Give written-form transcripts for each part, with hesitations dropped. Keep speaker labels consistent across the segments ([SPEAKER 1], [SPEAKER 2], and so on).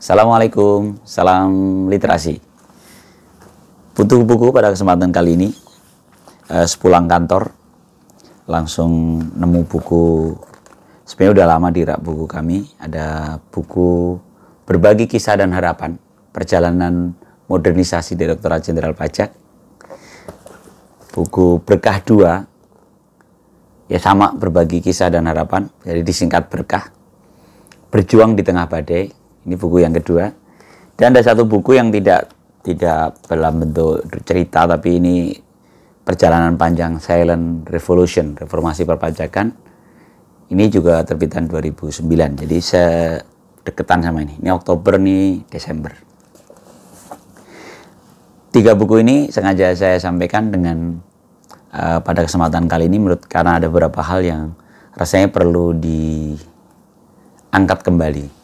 [SPEAKER 1] Assalamualaikum, salam literasi. Butuh buku pada kesempatan kali ini. Sepulang kantor, langsung nemu buku. Sebenarnya udah lama di rak buku kami. Ada buku Berbagi Kisah dan Harapan, Perjalanan Modernisasi Direktorat Jenderal Pajak. Buku Berkah 2, ya sama, Berbagi Kisah dan Harapan, jadi disingkat Berkah. Berjuang di Tengah Badai, ini buku yang kedua. Dan ada satu buku yang tidak dalam bentuk cerita, tapi ini perjalanan panjang, Silent Revolution, Reformasi Perpajakan. Ini juga terbitan 2009, jadi sedeketan sama ini. Ini Oktober, nih Desember. 3 buku ini sengaja saya sampaikan dengan pada kesempatan kali ini, karena ada beberapa hal yang rasanya perlu angkat kembali.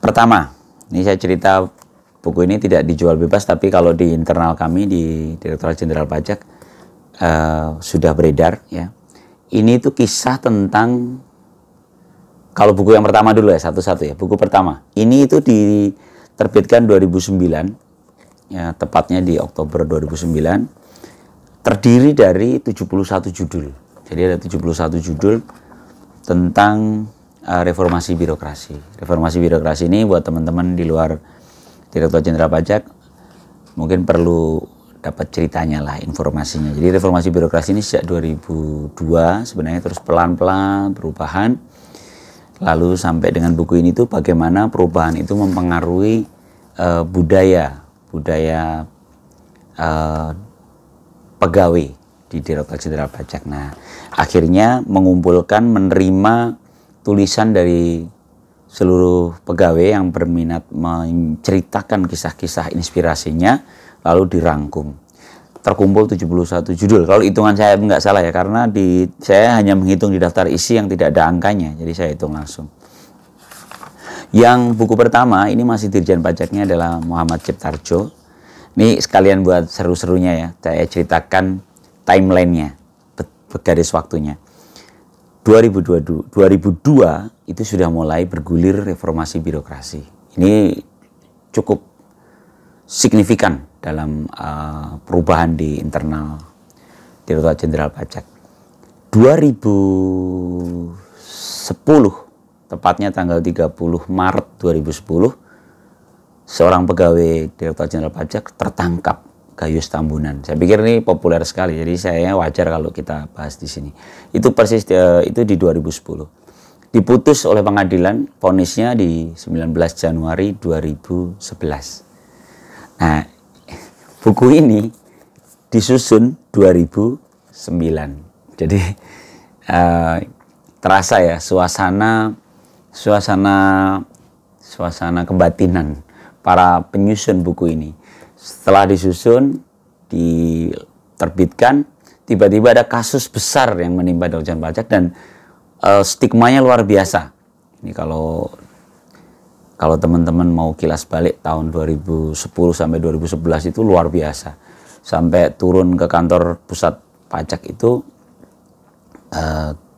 [SPEAKER 1] Pertama, ini saya cerita, buku ini tidak dijual bebas, tapi kalau di internal kami di Direktorat Jenderal Pajak sudah beredar, ya. Ini itu kisah tentang, kalau buku yang pertama dulu ya, satu-satu ya. Buku pertama, ini itu diterbitkan 2009, ya, tepatnya di Oktober 2009. Terdiri dari 71 judul. Jadi ada 71 judul tentang reformasi birokrasi. Reformasi birokrasi ini buat teman-teman di luar Direktorat Jenderal Pajak mungkin perlu dapat ceritanya lah, informasinya. Jadi reformasi birokrasi ini sejak 2002 sebenarnya, terus pelan-pelan perubahan. Lalu sampai dengan buku ini tuh bagaimana perubahan itu mempengaruhi budaya pegawai di Direktorat Jenderal Pajak. Nah, akhirnya menerima tulisan dari seluruh pegawai yang berminat menceritakan kisah-kisah inspirasinya, lalu dirangkum. Terkumpul 71 judul. Kalau hitungan saya nggak salah ya, karena saya hanya menghitung di daftar isi yang tidak ada angkanya, jadi saya hitung langsung. Yang buku pertama ini masih Dirjen Pajaknya adalah Muhammad Ciptarjo. Ini sekalian buat seru-serunya ya, saya ceritakan timelinenya, garis waktunya. 2002 itu sudah mulai bergulir reformasi birokrasi. Ini cukup signifikan dalam perubahan di internal Direktorat Jenderal Pajak. 2010, tepatnya tanggal 30 Maret 2010, seorang pegawai Direktorat Jenderal Pajak tertangkap, Gayus Tambunan. Saya pikir ini populer sekali, jadi saya wajar kalau kita bahas di sini. Itu persis itu di 2010. Diputus oleh pengadilan, vonisnya di 19 Januari 2011. Nah, buku ini disusun 2009. Jadi terasa ya suasana kebatinan para penyusun buku ini. Setelah disusun, diterbitkan, tiba-tiba ada kasus besar yang menimpa Direktorat Pajak dan stigmanya luar biasa. Ini kalau teman-teman mau kilas balik tahun 2010 sampai 2011 itu luar biasa. Sampai turun ke kantor pusat pajak itu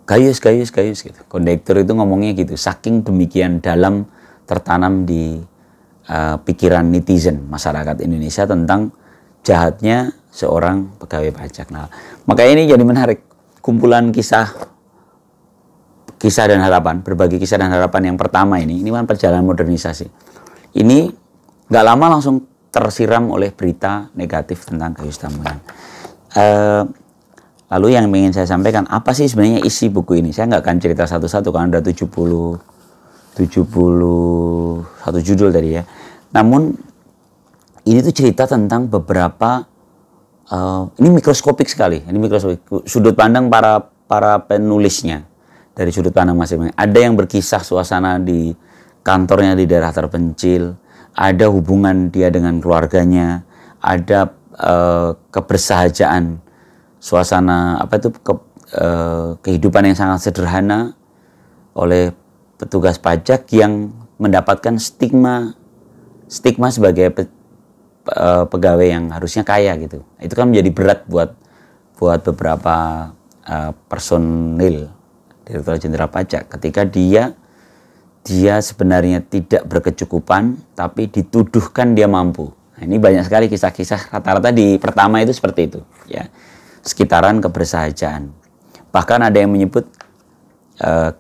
[SPEAKER 1] gayus gitu. Kondektur itu ngomongnya gitu. Saking demikian dalam tertanam di pikiran netizen masyarakat Indonesia tentang jahatnya seorang pegawai pajak. Nah, makanya ini jadi menarik. Kumpulan kisah dan harapan, berbagi kisah dan harapan yang pertama ini kan perjalanan modernisasi. Ini nggak lama langsung tersiram oleh berita negatif tentang Gayus Tambunan. Lalu yang ingin saya sampaikan, apa sih sebenarnya isi buku ini? Saya nggak akan cerita satu-satu karena ada 71 judul tadi ya. Namun ini tuh cerita tentang beberapa ini mikroskopik sekali. Ini mikroskopik sudut pandang para penulisnya dari sudut pandang masing-masing. Ada yang berkisah suasana di kantornya di daerah terpencil, ada hubungan dia dengan keluarganya, ada kebersahajaan, suasana kehidupan yang sangat sederhana oleh petugas pajak yang mendapatkan stigma sebagai pegawai yang harusnya kaya gitu. Itu kan menjadi berat buat beberapa personil Direktorat Jenderal Pajak ketika dia dia sebenarnya tidak berkecukupan, tapi dituduhkan dia mampu. Nah, ini banyak sekali kisah-kisah rata-rata di pertama itu seperti itu, ya, sekitaran kebersahajaan. Bahkan ada yang menyebut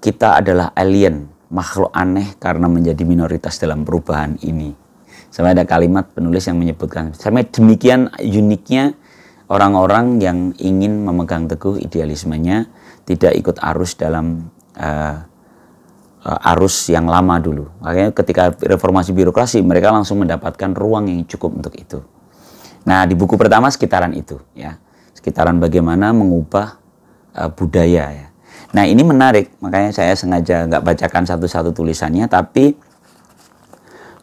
[SPEAKER 1] kita adalah alien, makhluk aneh karena menjadi minoritas dalam perubahan ini. Sampai ada kalimat penulis yang menyebutkan, sampai demikian uniknya orang-orang yang ingin memegang teguh idealismenya, tidak ikut arus dalam arus yang lama dulu. Makanya ketika reformasi birokrasi, mereka langsung mendapatkan ruang yang cukup untuk itu. Nah, di buku pertama sekitaran itu, ya, sekitaran bagaimana mengubah budaya, ya. Nah, ini menarik, makanya saya sengaja nggak bacakan satu-satu tulisannya, tapi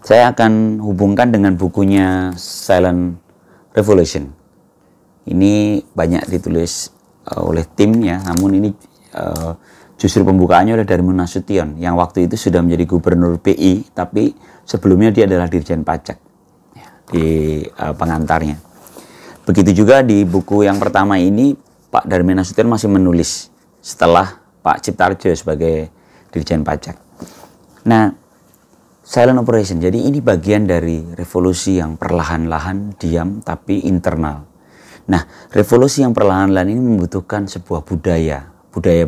[SPEAKER 1] saya akan hubungkan dengan bukunya Silent Revolution. Ini banyak ditulis oleh tim, ya, namun ini justru pembukaannya oleh Darmin Nasution yang waktu itu sudah menjadi gubernur BI, tapi sebelumnya dia adalah Dirjen Pajak, ya, di pengantarnya. Begitu juga di buku yang pertama ini, Pak Darmin Nasution masih menulis setelah Pak Ciptarjo sebagai Dirjen Pajak. Nah, silent operation, jadi ini bagian dari revolusi yang perlahan-lahan, diam, tapi internal. Nah, revolusi yang perlahan-lahan ini membutuhkan sebuah budaya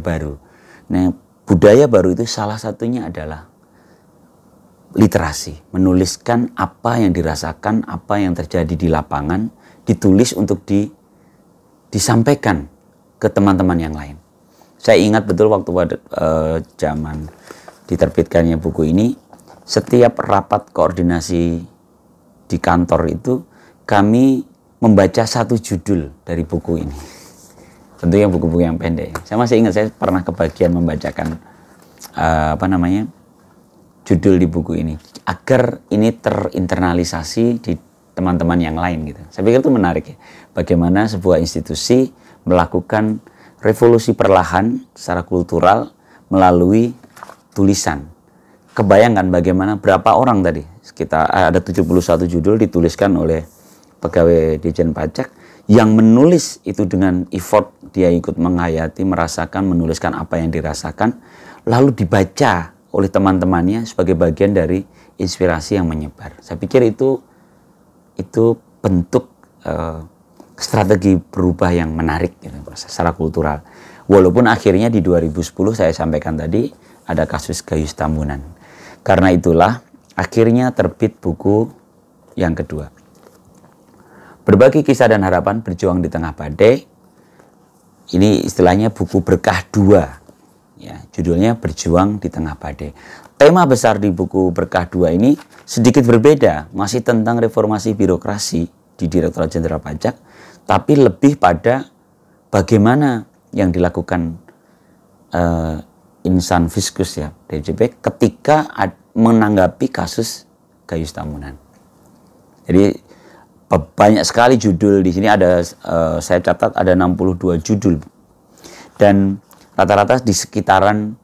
[SPEAKER 1] baru. Nah, budaya baru itu salah satunya adalah literasi, menuliskan apa yang dirasakan, apa yang terjadi di lapangan, ditulis untuk disampaikan ke teman-teman yang lain. Saya ingat betul waktu pada zaman diterbitkannya buku ini, setiap rapat koordinasi di kantor itu kami membaca satu judul dari buku ini. Tentunya buku-buku yang pendek. Saya masih ingat, saya pernah kebagian membacakan judul di buku ini agar ini terinternalisasi di teman-teman yang lain gitu. Saya pikir itu menarik, ya. Bagaimana sebuah institusi melakukan revolusi perlahan secara kultural melalui tulisan. Kebayangkan bagaimana berapa orang tadi, sekitar ada 71 judul dituliskan oleh pegawai Dirjen Pajak yang menulis itu dengan effort, dia ikut menghayati, merasakan, menuliskan apa yang dirasakan, lalu dibaca oleh teman-temannya sebagai bagian dari inspirasi yang menyebar. Saya pikir itu bentuk strategi berubah yang menarik gitu, secara kultural. Walaupun akhirnya di 2010 saya sampaikan tadi ada kasus Gayus Tambunan. Karena itulah akhirnya terbit buku yang kedua. Berbagi kisah dan harapan berjuang di tengah badai. Ini istilahnya buku berkah 2. Ya, judulnya Berjuang di Tengah Badai. Tema besar di buku berkah 2 ini sedikit berbeda, masih tentang reformasi birokrasi di Direktorat Jenderal Pajak, tapi lebih pada bagaimana yang dilakukan insan fiskus, ya, DJP ketika menanggapi kasus Gayus Tambunan. Jadi banyak sekali judul di sini, ada saya catat ada 62 judul, dan rata-rata di sekitaran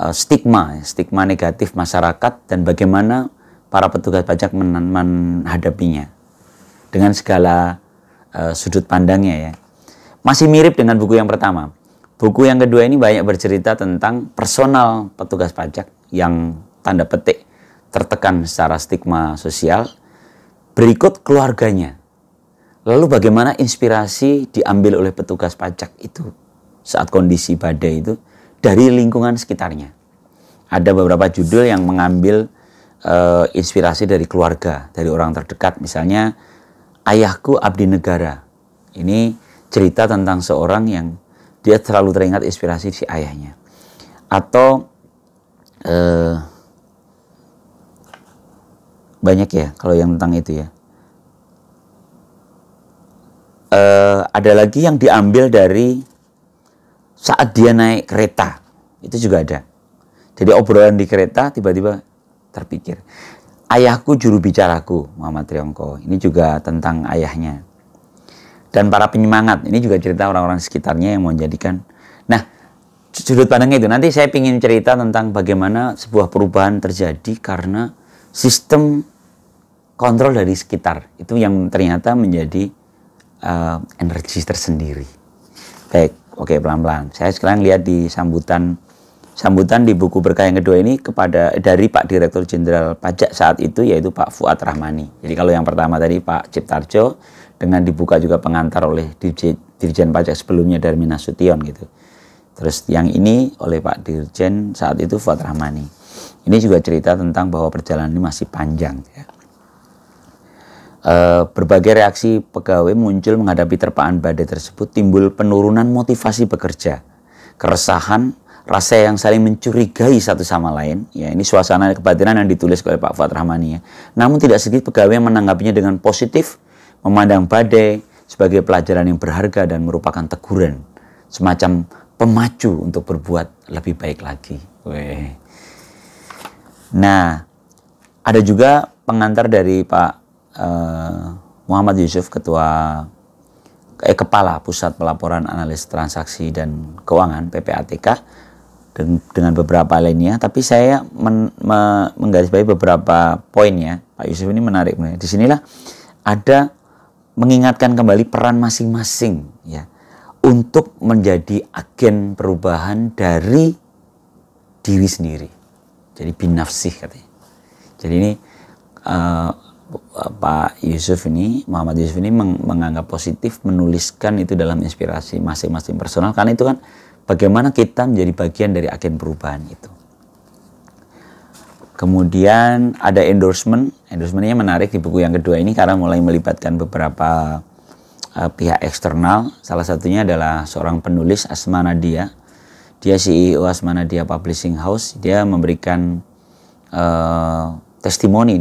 [SPEAKER 1] stigma negatif masyarakat dan bagaimana para petugas pajak menghadapinya dengan segala sudut pandangnya, ya. Masih mirip dengan buku yang pertama. Buku yang kedua ini banyak bercerita tentang personal petugas pajak yang tanda petik tertekan secara stigma sosial. Berikut keluarganya. Lalu bagaimana inspirasi diambil oleh petugas pajak itu saat kondisi badai itu dari lingkungan sekitarnya. Ada beberapa judul yang mengambil inspirasi dari keluarga, dari orang terdekat. Misalnya, Ayahku Abdi Negara. Ini cerita tentang seorang yang dia terlalu teringat inspirasi si ayahnya. Atau banyak, ya, kalau yang tentang itu, ya. Ada lagi yang diambil dari saat dia naik kereta. Itu juga ada. Jadi obrolan di kereta tiba-tiba terpikir. Ayahku juru bicaraku, Muhammad Triongko. Ini juga tentang ayahnya. Dan para penyemangat. Ini juga cerita orang-orang sekitarnya yang menjadikan. Nah, sudut pandangnya itu. Nanti saya ingin cerita tentang bagaimana sebuah perubahan terjadi karena sistem kontrol dari sekitar. Itu yang ternyata menjadi energi tersendiri. Baik, oke, pelan-pelan. Saya sekarang lihat di sambutan sambutan di buku berkah yang kedua ini dari Pak Direktur Jenderal Pajak saat itu, yaitu Pak Fuad Rahmani. Jadi kalau yang pertama tadi Pak Ciptarjo, dengan dibuka juga pengantar oleh Dirjen Pajak sebelumnya Darmin Nasution gitu. Terus yang ini oleh Pak Dirjen saat itu Fuad Rahmani. Ini juga cerita tentang bahwa perjalanan ini masih panjang ya. Berbagai reaksi pegawai muncul menghadapi terpaan badai tersebut, timbul penurunan motivasi bekerja, keresahan, rasa yang saling mencurigai satu sama lain. Ya, ini suasana kebatinan yang ditulis oleh Pak Fuad Rahmani ya. Namun tidak sedikit pegawai yang menanggapinya dengan positif, memandang badai sebagai pelajaran yang berharga dan merupakan teguran, semacam pemacu untuk berbuat lebih baik lagi. Weh. Nah, ada juga pengantar dari Pak Muhammad Yusuf, Kepala Pusat Pelaporan Analis Transaksi dan Keuangan PPATK, dengan beberapa lainnya. Tapi saya menggarisbawahi beberapa poinnya. Pak Yusuf ini menarik. Disinilah ada mengingatkan kembali peran masing-masing ya, untuk menjadi agen perubahan dari diri sendiri. Jadi binafsih katanya. Jadi ini Pak Yusuf ini, Muhammad Yusuf ini menganggap positif menuliskan itu dalam inspirasi masing-masing personal, karena itu kan bagaimana kita menjadi bagian dari agen perubahan itu. Kemudian ada endorsementnya menarik di buku yang kedua ini karena mulai melibatkan beberapa pihak eksternal. Salah satunya adalah seorang penulis, Asma Nadia. Dia CEO Asma Nadia Publishing House. Dia memberikan testimoni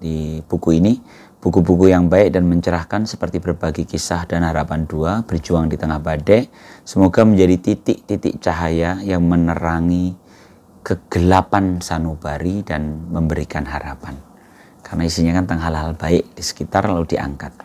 [SPEAKER 1] di buku ini, buku-buku yang baik dan mencerahkan seperti berbagi kisah dan harapan dua, berjuang di tengah badai, semoga menjadi titik-titik cahaya yang menerangi kegelapan sanubari dan memberikan harapan. Karena isinya kan tentang hal-hal baik di sekitar lalu diangkat.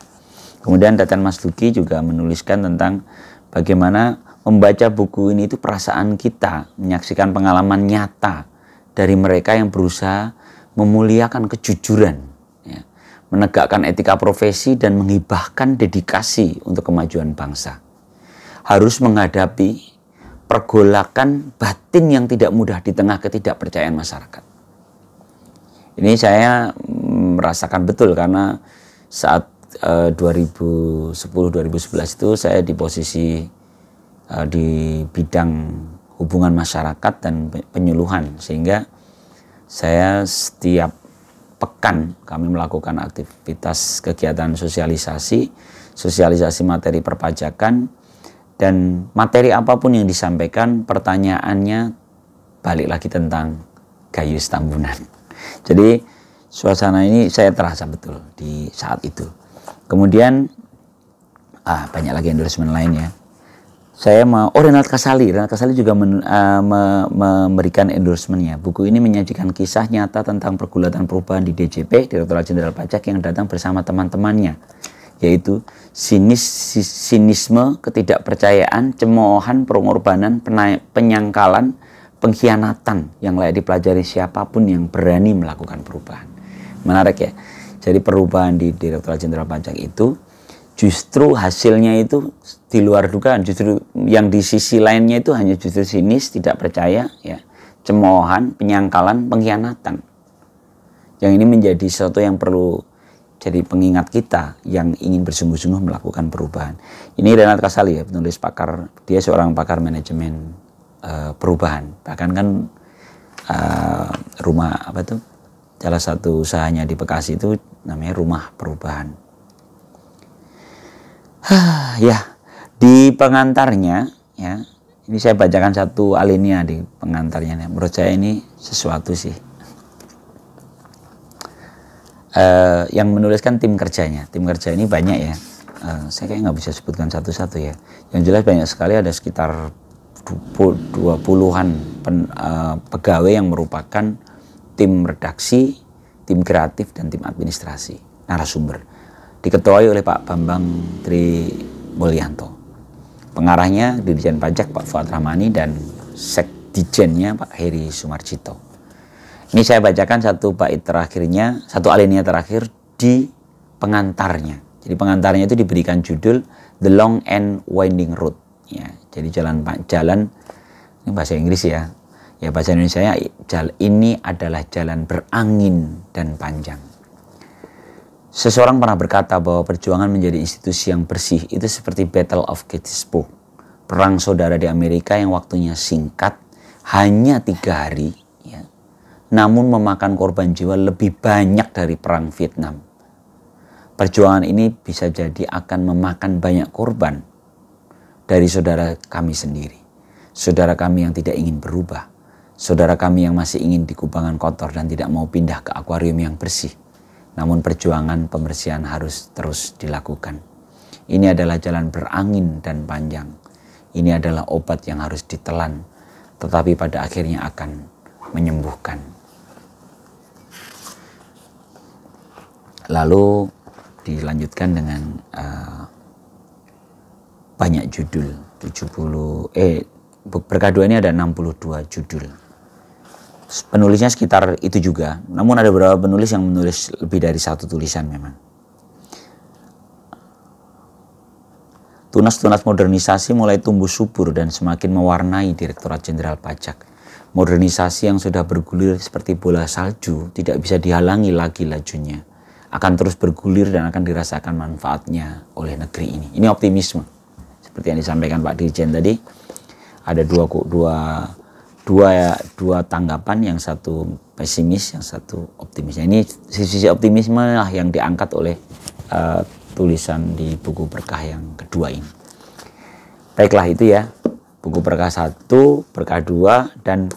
[SPEAKER 1] Kemudian Teten Mas Duki juga menuliskan tentang bagaimana membaca buku ini itu perasaan kita, menyaksikan pengalaman nyata dari mereka yang berusaha memuliakan kejujuran, ya, menegakkan etika profesi dan menghibahkan dedikasi untuk kemajuan bangsa. Harus menghadapi pergolakan batin yang tidak mudah di tengah ketidakpercayaan masyarakat. Ini saya merasakan betul karena saat 2010-2011 itu saya di posisi di bidang hubungan masyarakat dan penyuluhan, sehingga saya setiap pekan kami melakukan aktivitas kegiatan sosialisasi materi perpajakan, dan materi apapun yang disampaikan pertanyaannya balik lagi tentang Gayus Tambunan. Jadi suasana ini saya terasa betul di saat itu. Kemudian banyak lagi endorsement lainnya. Saya Renat Kasali juga memberikan endorsementnya. Buku ini menyajikan kisah nyata tentang pergulatan perubahan di DJP, Direktorat Jenderal Pajak, yang datang bersama teman-temannya, yaitu sinisme, ketidakpercayaan, cemoohan, pengorbanan, penyangkalan, pengkhianatan yang layak dipelajari siapapun yang berani melakukan perubahan. Menarik ya. Jadi perubahan di Direktorat Jenderal Pajak itu justru hasilnya itu di luar dugaan, justru yang di sisi lainnya itu hanya justru sinis, tidak percaya, ya, cemoohan, penyangkalan, pengkhianatan. Yang ini menjadi sesuatu yang perlu jadi pengingat kita yang ingin bersungguh-sungguh melakukan perubahan. Ini Renat Kasali ya, penulis pakar, dia seorang pakar manajemen perubahan. Bahkan kan salah satu usahanya di Bekasi itu namanya Rumah Perubahan. Ya, di pengantarnya ya, ini saya bacakan satu alinea di pengantarnya. Menurut saya ini sesuatu sih. Yang menuliskan tim kerjanya. Tim kerja ini banyak ya. Saya kayaknya nggak bisa sebutkan satu-satu ya. Yang jelas banyak sekali, ada sekitar 20-an pegawai yang merupakan tim redaksi, tim kreatif, dan tim administrasi, narasumber. Diketuai oleh Pak Bambang Tri Mulyanto. Pengarahnya Dirjen Pajak Pak Fuad Rahmani dan Sekdijennya Pak Heri Sumarjito. Ini saya bacakan satu bait terakhirnya, satu alinea terakhir di pengantarnya. Jadi pengantarnya itu diberikan judul The Long and Winding Road. Ya, jadi jalan ini bahasa Inggris ya. Ya bahasa Indonesia ini adalah jalan berangin dan panjang. Seseorang pernah berkata bahwa perjuangan menjadi institusi yang bersih itu seperti Battle of Gettysburg, perang saudara di Amerika yang waktunya singkat, hanya 3 hari, ya, namun memakan korban jiwa lebih banyak dari perang Vietnam. Perjuangan ini bisa jadi akan memakan banyak korban dari saudara kami sendiri, saudara kami yang tidak ingin berubah, saudara kami yang masih ingin di kubangan kotor dan tidak mau pindah ke akuarium yang bersih. Namun perjuangan pembersihan harus terus dilakukan. Ini adalah jalan berangin dan panjang. Ini adalah obat yang harus ditelan, tetapi pada akhirnya akan menyembuhkan. Lalu dilanjutkan dengan banyak judul. Berkah 2 ini ada 62 judul. Penulisnya sekitar itu juga, namun ada beberapa penulis yang menulis lebih dari 1 tulisan memang. Tunas-tunas modernisasi mulai tumbuh subur dan semakin mewarnai Direktorat Jenderal Pajak. Modernisasi yang sudah bergulir seperti bola salju tidak bisa dihalangi lagi lajunya. Akan terus bergulir dan akan dirasakan manfaatnya oleh negeri ini. Ini optimisme. Seperti yang disampaikan Pak Dirjen tadi, ada dua tanggapan, yang satu pesimis, yang satu optimis. Ini sisi optimisme lah yang diangkat oleh tulisan di buku berkah yang kedua ini. Baiklah, itu ya, buku berkah 1, berkah 2, dan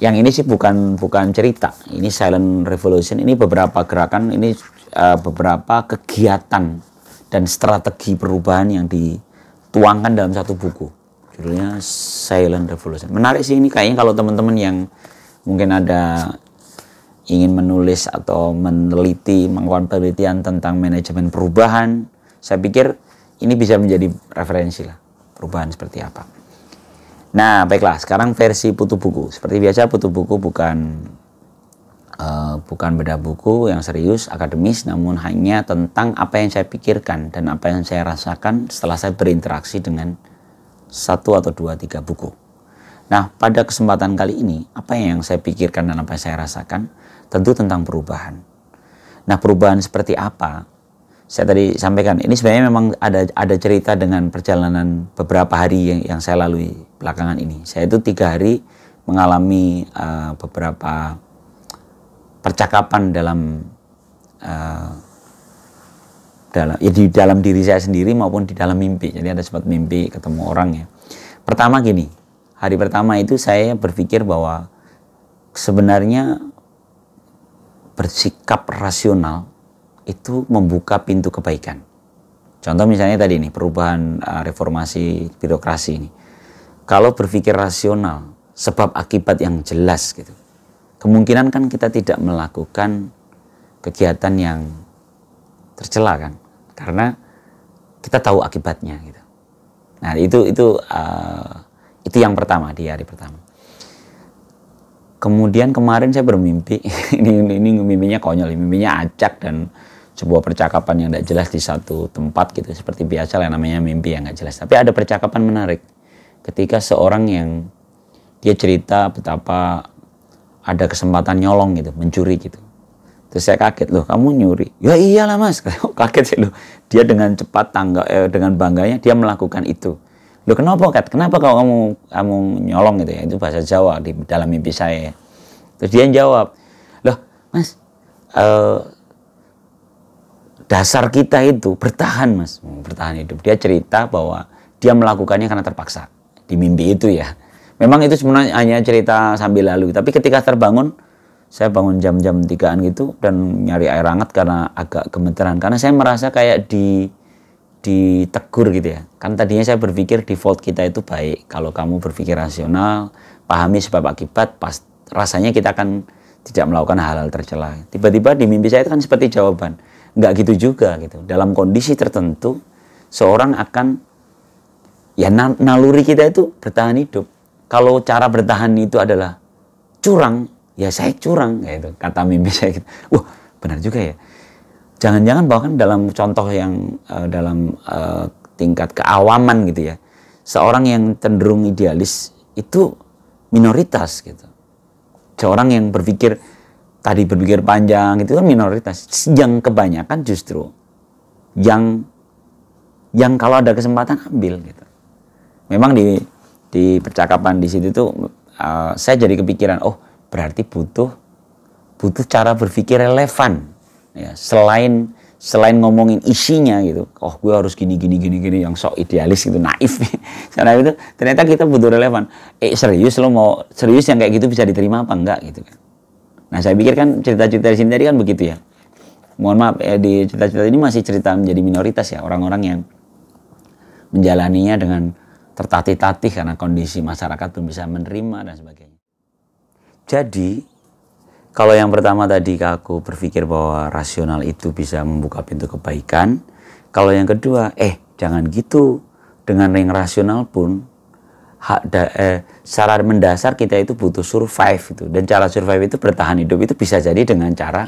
[SPEAKER 1] yang ini sih bukan cerita. Ini Silent Revolution, ini beberapa gerakan, ini beberapa kegiatan dan strategi perubahan yang dituangkan dalam satu buku. Judulnya Silent Revolution. Menarik sih ini, kayaknya kalau teman-teman yang mungkin ada ingin menulis atau meneliti, melakukan penelitian tentang manajemen perubahan, saya pikir ini bisa menjadi referensi lah, perubahan seperti apa. Nah, baiklah, sekarang versi putu buku. Seperti biasa, putu buku bukan beda buku yang serius, akademis, namun hanya tentang apa yang saya pikirkan dan apa yang saya rasakan setelah saya berinteraksi dengan 1 atau 2, 3 buku. Nah, pada kesempatan kali ini, apa yang saya pikirkan dan apa yang saya rasakan, tentu tentang perubahan. Nah, perubahan seperti apa? Saya tadi sampaikan, ini sebenarnya memang ada cerita dengan perjalanan beberapa hari yang saya lalui belakangan ini. Saya itu 3 hari mengalami beberapa percakapan di dalam diri saya sendiri maupun di dalam mimpi. Jadi ada sempat mimpi ketemu orang ya. Pertama gini, hari pertama itu saya berpikir bahwa sebenarnya bersikap rasional itu membuka pintu kebaikan. Contoh misalnya tadi nih, perubahan reformasi birokrasi ini. Kalau berpikir rasional, sebab akibat yang jelas gitu, kemungkinan kan kita tidak melakukan kegiatan yang tercela kan, karena kita tahu akibatnya gitu. Nah, itu yang pertama di hari pertama. Kemudian kemarin saya bermimpi, ini mimpinya konyol, mimpinya acak dan sebuah percakapan yang tidak jelas di satu tempat gitu, seperti biasa lah namanya mimpi yang nggak jelas. Tapi ada percakapan menarik ketika seorang yang dia cerita betapa ada kesempatan nyolong gitu, mencuri gitu. Terus saya kaget, loh kamu nyuri? Ya iyalah mas, kaget sih loh. Dia dengan cepat dengan bangganya dia melakukan itu. Loh kenapa Kat? Kenapa kalau kamu nyolong gitu ya? Itu bahasa Jawa di dalam mimpi saya. Terus dia jawab, loh mas, dasar kita itu bertahan mas, bertahan hidup. Dia cerita bahwa dia melakukannya karena terpaksa di mimpi itu ya. Memang itu sebenarnya hanya cerita sambil lalu, tapi ketika terbangun, saya bangun jam-jam 3-an gitu dan nyari air hangat karena agak gemeteran, karena saya merasa kayak ditegur gitu ya. Kan tadinya saya berpikir default kita itu baik, kalau kamu berpikir rasional, pahami sebab akibat, rasanya kita akan tidak melakukan hal-hal tercela. Tiba-tiba di mimpi saya itu kan seperti jawaban, nggak gitu juga gitu. Dalam kondisi tertentu, seorang akan, ya naluri kita itu bertahan hidup. Kalau cara bertahan itu adalah curang, ya saya curang, gitu, kata mimpi saya gitu. Wah, benar juga ya. Jangan-jangan bahkan dalam contoh yang dalam tingkat keawaman gitu ya, seorang yang cenderung idealis itu minoritas gitu. Seorang yang berpikir panjang itu kan minoritas. Yang kebanyakan justru yang kalau ada kesempatan ambil gitu. Memang di percakapan di situ tuh saya jadi kepikiran, oh berarti butuh cara berpikir relevan ya, selain ngomongin isinya gitu. Oh gue harus gini yang sok idealis gitu, naif. Karena itu ternyata kita butuh relevan. Serius lo mau serius yang kayak gitu bisa diterima apa enggak gitu kan. Nah saya pikir kan cerita-cerita di sini tadi kan begitu ya. Mohon maaf di cerita-cerita ini masih cerita menjadi minoritas ya, orang-orang yang menjalaninya dengan tertatih-tatih karena kondisi masyarakat belum bisa menerima dan sebagainya. Jadi kalau yang pertama tadi aku berpikir bahwa rasional itu bisa membuka pintu kebaikan. Kalau yang kedua, jangan gitu. Dengan yang rasional pun secara mendasar kita itu butuh survive itu. Dan cara survive itu bertahan hidup itu bisa jadi dengan cara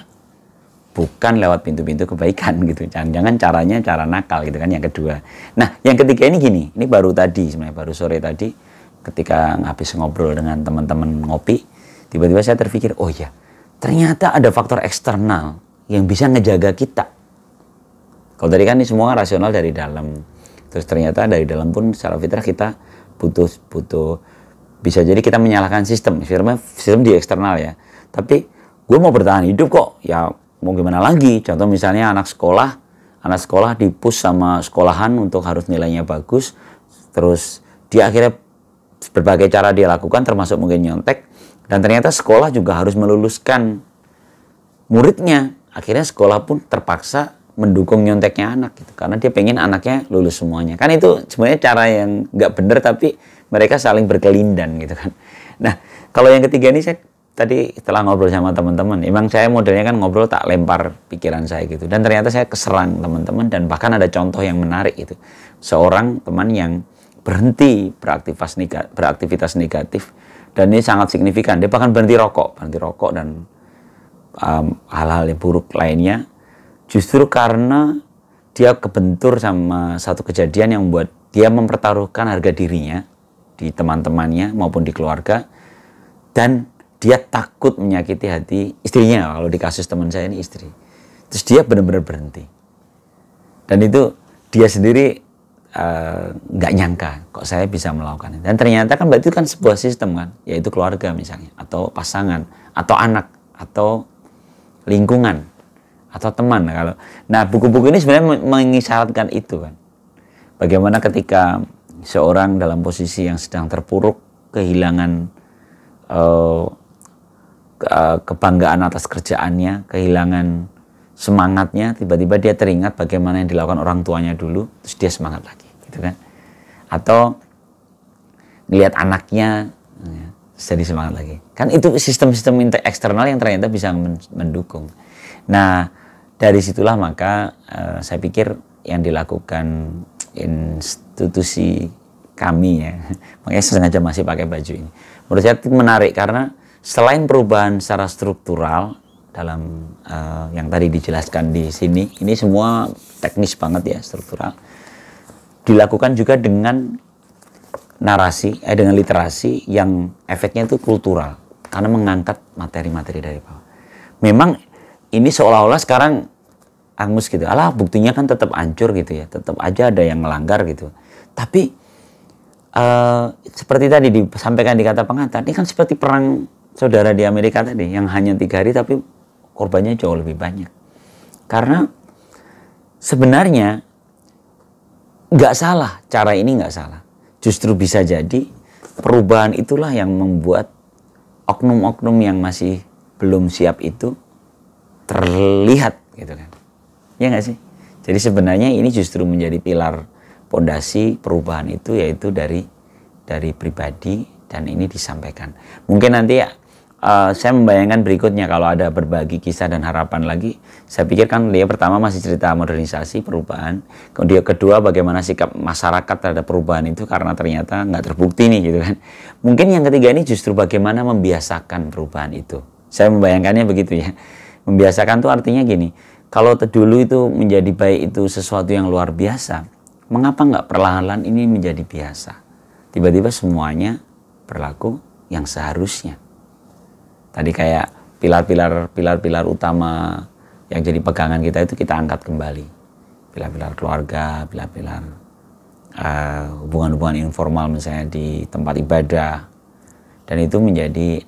[SPEAKER 1] bukan lewat pintu-pintu kebaikan gitu. Jangan-jangan caranya cara nakal gitu kan yang kedua. Nah, yang ketiga ini gini, ini baru sore tadi ketika habis ngobrol dengan teman-teman ngopi, tiba-tiba saya terpikir, oh ya, ternyata ada faktor eksternal yang bisa ngejaga kita. Kalau tadi kan ini semua rasional dari dalam. Terus ternyata dari dalam pun secara fitrah kita butuh bisa jadi kita menyalahkan sistem di eksternal ya. Tapi gue mau bertahan hidup kok, ya mau gimana lagi? Contoh misalnya anak sekolah di-push sama sekolahan untuk harus nilainya bagus, terus dia akhirnya berbagai cara dia lakukan termasuk mungkin nyontek, dan ternyata sekolah juga harus meluluskan muridnya. Akhirnya sekolah pun terpaksa mendukung nyonteknya anak gitu, karena dia pengen anaknya lulus semuanya. Kan itu sebenarnya cara yang nggak benar, tapi mereka saling berkelindan gitu kan. Nah, kalau yang ketiga ini saya tadi setelah ngobrol sama teman-teman, emang saya modelnya kan ngobrol tak lempar pikiran saya gitu, dan ternyata saya keserang teman-teman, dan bahkan ada contoh yang menarik itu, seorang teman yang berhenti beraktivitas negatif, dan ini sangat signifikan. Dia bahkan berhenti rokok dan hal-hal yang buruk lainnya, justru karena dia kebentur sama satu kejadian yang membuat dia mempertaruhkan harga dirinya di teman-temannya maupun di keluarga, dan dia takut menyakiti hati istrinya. Kalau di kasus teman saya ini istri. Terus dia benar-benar berhenti. Dan itu dia sendiri nggak nyangka kok saya bisa melakukan itu. Dan ternyata kan berarti itu kan sebuah sistem kan, yaitu keluarga misalnya, atau pasangan, atau anak, atau lingkungan, atau teman. Nah buku-buku ini sebenarnya mengisyaratkan itu kan. Bagaimana ketika seorang dalam posisi yang sedang terpuruk, kehilangan kebanggaan atas kerjaannya, kehilangan semangatnya, tiba-tiba dia teringat bagaimana yang dilakukan orang tuanya dulu, terus dia semangat lagi, gitu kan? Atau melihat anaknya, jadi semangat lagi. Kan itu sistem-sistem eksternal yang ternyata bisa mendukung. Nah, dari situlah maka saya pikir yang dilakukan institusi kami ya, makanya saya sengaja masih pakai baju ini. Menurut saya itu menarik karena selain perubahan secara struktural dalam yang tadi dijelaskan di sini, ini semua teknis banget ya, struktural, dilakukan juga dengan narasi, dengan literasi yang efeknya itu kultural, karena mengangkat materi-materi dari bawah. Memang ini seolah-olah sekarang angus gitu, alah buktinya kan tetap hancur gitu ya, tetap aja ada yang melanggar gitu. Tapi seperti tadi disampaikan di kata pengantar, ini kan seperti perang saudara di Amerika tadi yang hanya 3 hari tapi korbannya jauh lebih banyak. Karena sebenarnya nggak salah, cara ini nggak salah. Justru bisa jadi perubahan itulah yang membuat oknum-oknum yang masih belum siap itu terlihat gitu kan. Ya nggak sih? Jadi sebenarnya ini justru menjadi pilar pondasi perubahan itu, yaitu dari pribadi, dan ini disampaikan. Mungkin nanti saya membayangkan berikutnya kalau ada berbagi kisah dan harapan lagi. Saya pikir kan dia pertama masih cerita modernisasi, perubahan. Kemudian kedua bagaimana sikap masyarakat terhadap perubahan itu, karena ternyata nggak terbukti nih gitu kan. Mungkin yang ketiga ini justru bagaimana membiasakan perubahan itu. Saya membayangkannya begitu ya. Membiasakan itu artinya gini, kalau dulu itu menjadi baik itu sesuatu yang luar biasa, mengapa nggak perlahan-lahan ini menjadi biasa? Tiba-tiba semuanya berlaku yang seharusnya. Tadi kayak pilar-pilar utama yang jadi pegangan kita itu kita angkat kembali. Pilar-pilar keluarga, pilar-pilar hubungan-hubungan informal misalnya di tempat ibadah. Dan itu menjadi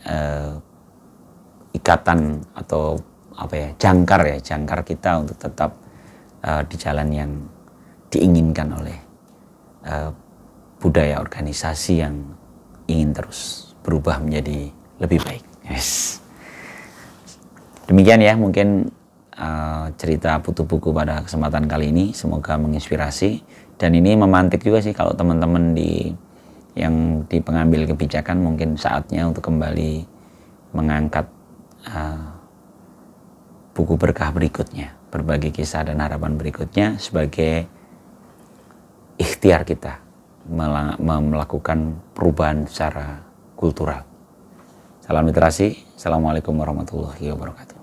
[SPEAKER 1] ikatan atau jangkar kita untuk tetap di jalan yang diinginkan oleh budaya organisasi yang ingin terus berubah menjadi lebih baik. Yes. Demikian ya mungkin cerita Putu Buku pada kesempatan kali ini, semoga menginspirasi. Dan ini memantik juga sih kalau teman-teman yang di pengambil kebijakan mungkin saatnya untuk kembali mengangkat buku berkah berikutnya, berbagi kisah dan harapan berikutnya sebagai ikhtiar kita melakukan perubahan secara kultural. Salam literasi. Assalamualaikum warahmatullahi wabarakatuh.